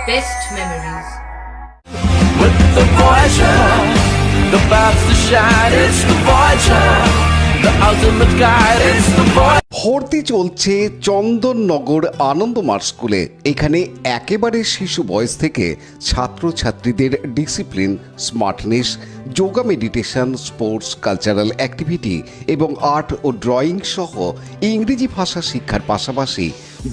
best memories. With the Voyager, the path to shine, it's the Voyager, the ultimate guide, it's the Voyager. ভর্তি চলছে চন্দননগর আনন্দমার্গ স্কুলে। এখানে একেবারে শিশু বয়স থেকে ছাত্রছাত্রীদের discipline, smartness, yoga, meditation, sports, cultural activity এবং আর্ট ও ড্রয়িং সহ ইংরেজি ভাষা শিক্ষার পাশাপাশি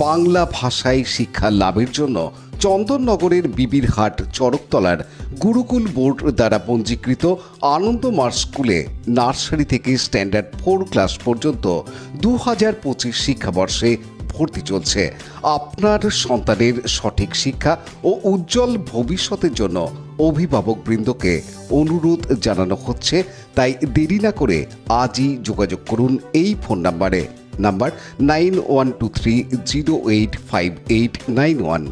বাংলা ভাষায় শিক্ষা লাভের জন্য চন্দননগরের বিবিরহাট চড়কতলার গুরুকুল বোর্ড দ্বারা পঞ্জীকৃত আনন্দমার্গ স্কুলে নার্সারি থেকে স্ট্যান্ডার্ড 4 ক্লাস পর্যন্ত 2025 শিক্ষাবর্ষে ভর্তি চলছে। আপনার সন্তানের সঠিক শিক্ষা ও উজ্জ্বল ভবিষ্যতের জন্য অভিভাবকবৃন্দকে অনুরোধ জানানো হচ্ছে, তাই দেরি না করে আজই যোগাযোগ করুন এই ফোন নাম্বার 9123085891।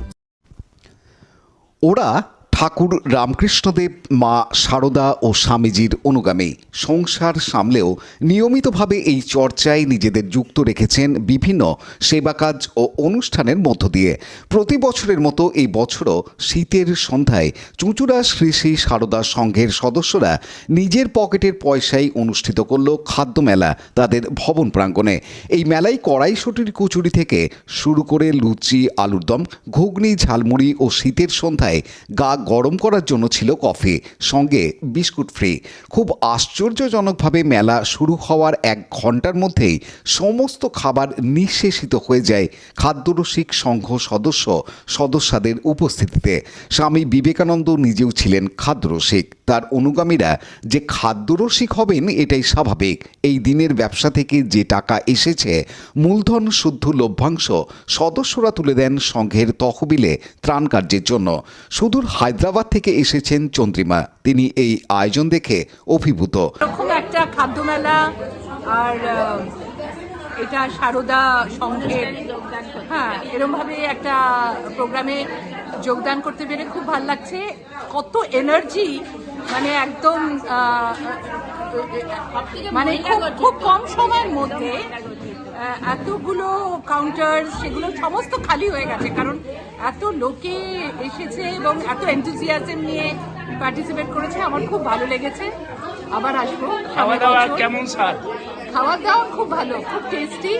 ওরা ঠাকুর রামকৃষ্ণদেব, মা শারদা ও স্বামীজির অনুগামী। সংসার সামলেও নিয়মিতভাবে এই চর্চায় নিজেদের যুক্ত রেখেছেন বিভিন্ন সেবা কাজ ও অনুষ্ঠানের মধ্য দিয়ে। প্রতি বছরের মতো এই বছরও শীতের সন্ধ্যায় চুঁচুড়া শ্রী শ্রী শারদা সংঘের সদস্যরা নিজের পকেটের পয়সায় অনুষ্ঠিত করল খাদ্য মেলা তাদের ভবন প্রাঙ্গণে। এই মেলায় কড়াইশুঁটির কচুরি থেকে শুরু করে লুচি, আলুর দম, ঘুগনি, ঝালমুড়ি ও শীতের সন্ধ্যায় গা গরম করার জন্য ছিল কফি, সঙ্গে বিস্কুট ফ্রি। খুব আশ্চর্যজনকভাবে মেলা শুরু হওয়ার 1 ঘন্টার মধ্যেই সমস্ত খাবার নিঃশেষিত হয়ে যায় খাদ্যরসিক সংঘ সদস্যদের উপস্থিতিতে। স্বামী বিবেকানন্দ নিজেও ছিলেন খাদ্যরসিক। তার অনুগামীরা যে খাদ্যরসিক হবেন এটাই স্বাভাবিক। এই দিনের ব্যবসা থেকে যে টাকা এসেছে মূলধন শুদ্ধ লভ্যাংশ সদস্যরা তুলে দেন সংঘের তহবিলে ত্রাণ কার্যের জন্য। সুদূর হায়দ্রাবাদ থেকে এসেছেন চন্দ্রিমা। তিনি এই আয়োজন দেখে অভিভূত। এরকম একটা খাদ্য মেলা, আর এটা সারদা সংঘের এরকম ভাবে একটা প্রোগ্রামে যোগদান করতে পেরে খুব ভালো লাগছে। কত এনার্জি, মানে একদম মানে খুব কম সময়ের মধ্যে এতগুলো কাউন্টার, সেগুলো সমস্ত খালি হয়ে গেছে, কারণ এত লোকে এসেছে এবং এত এনথুজিয়াজম নিয়ে পার্টিসিপেট করেছে। আমার খুব ভালো লেগেছে, আবার আসবো। খাওয়া দাওয়া কেমন স্বাদ? খাওয়া দাওয়া খুব ভালো, খুব টেস্টি।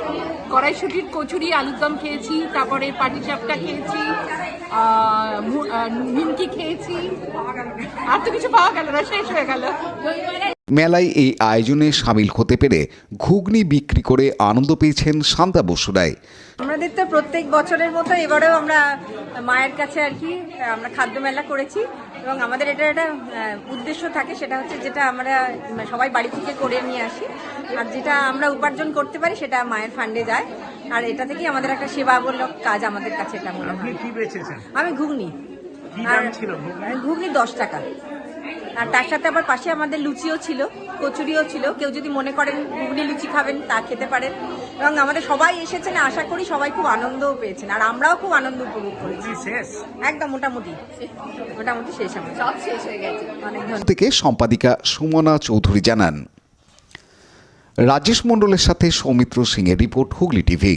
কড়াইশুঁটির কচুরি, আলুর দম খেয়েছি, তারপরে পাটিসাপটা খেয়েছি, নিমকি খেয়েছি, আর তো কিছু পাওয়া গেল না, শেষ হয়ে গেল। মেলায় এই আয়োজনে সামিল হতে পেরে ঘুগনি বিক্রি করে আনন্দ পেয়েছেন শান্তা বসু রায়। আমাদের তো প্রত্যেক বছরের মতো এবারেও আমরা মায়ের কাছে আর কি আমরা খাদ্য মেলা করেছি, এবং আমাদের এটা একটা উদ্দেশ্য থাকে, সেটা হচ্ছে যেটা আমরা সবাই বাড়ি থেকে করে নিয়ে আসি, আর যেটা আমরা উপার্জন করতে পারি সেটা মায়ের ফান্ডে যায়, আর এটা থেকেই আমাদের একটা সেবামূলক কাজ আমাদের কাছে এটা মনে হয়। আমি ঘুগনি, আর ঘুগনি 10 টাকা, আর তার সাথে আবার পাশে আমাদের লুচিও ছিল, কচুরিও ছিল। কেউ যদি মনে করেন ঘুগনি লুচি খাবেন তা খেতে পারেন, এবং আমাদের সবাই এসেছেন, আশা করি সবাই খুব আনন্দও পেয়েছেন, আর আমরাও খুব আনন্দ উপভোগ করেছি। একদম মোটামুটি শেষ, আমার সব শেষ হয়ে গেছে। অনেক ধন্যবাদ। থেকে সম্পাদিকা সুমনা চৌধুরী জানান। রাজেশ মণ্ডলের সাথে সৌমিত্র সিং এর রিপোর্ট, হুগলি টিভি।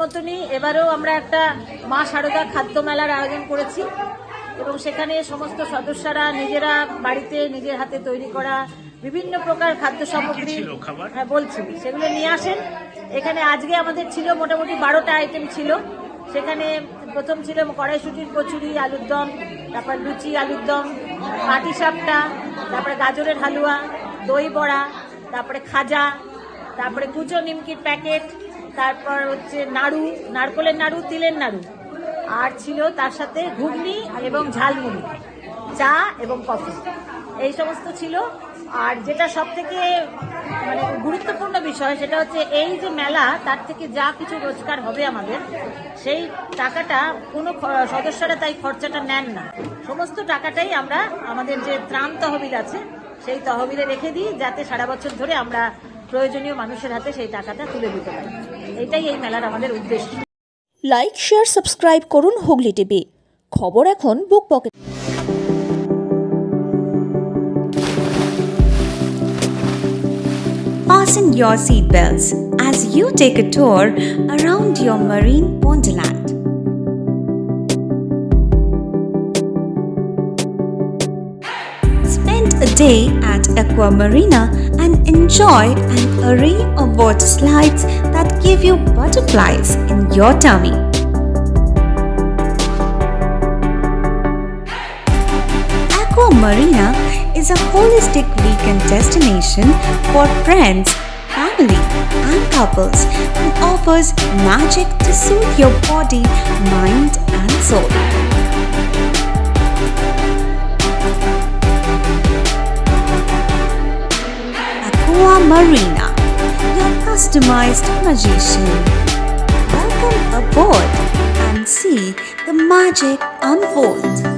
মতনই এবারেও আমরা একটা মা শারদা খাদ্য মেলার আয়োজন করেছি, এবং সেখানে সমস্ত সদস্যরা নিজেরা বাড়িতে নিজের হাতে তৈরি করা বিভিন্ন প্রকার খাদ্য সামগ্রী বলছি সেগুলো নিয়ে আসেন। এখানে আজকে আমাদের ছিল মোটামুটি 12টা আইটেম ছিল। সেখানে প্রথম ছিল কড়াইশুঁটির কচুরি, আলুর দম, তারপর লুচি, আলুর দম, পাটিসাপটা, তারপরে গাজরের হালুয়া, দই বড়া, তারপরে খাজা, তারপরে কুচো নিমকির প্যাকেট, তারপর হচ্ছে নাড়ু, নারকলের নাড়ু, তিলের নাড়ু, আর ছিল তার সাথে ঘুগনি এবং ঝালমুড়ি, চা এবং কফি, এই সমস্ত ছিল। আর যেটা সব থেকে মানে গুরুত্বপূর্ণ বিষয় সেটা হচ্ছে এই যে মেলা, তার থেকে যা কিছু রোজগার হবে আমাদের, সেই টাকাটা কোনো সদস্যরা তাই খরচাটা নেন না। সমস্ত টাকাটাই আমরা আমাদের যে ত্রাণ তহবিল আছে সেই তহবিলে রেখে দিই, যাতে সারা বছর ধরে আমরা প্রয়োজনীয় মানুষের হাতে সেই টাকাটা তুলে দিতে পারি। এটাই এই মেলার আমাদের উদ্দেশ্য। লাইক, শেয়ার, সাবস্ক্রাইব করুন হুগলি টিভি। খবর এখন বুক pocket. Fasten your seatbelts as you take a tour around your marine wonderland. a day at Aqua Marina and enjoy an array of water slides that give you butterflies in your tummy. Aqua Marina is a holistic weekend destination for friends, family, and couples and offers magic to soothe your body, mind, and soul. Aqua Marina, your customized magician. Welcome aboard and see the magic unfold.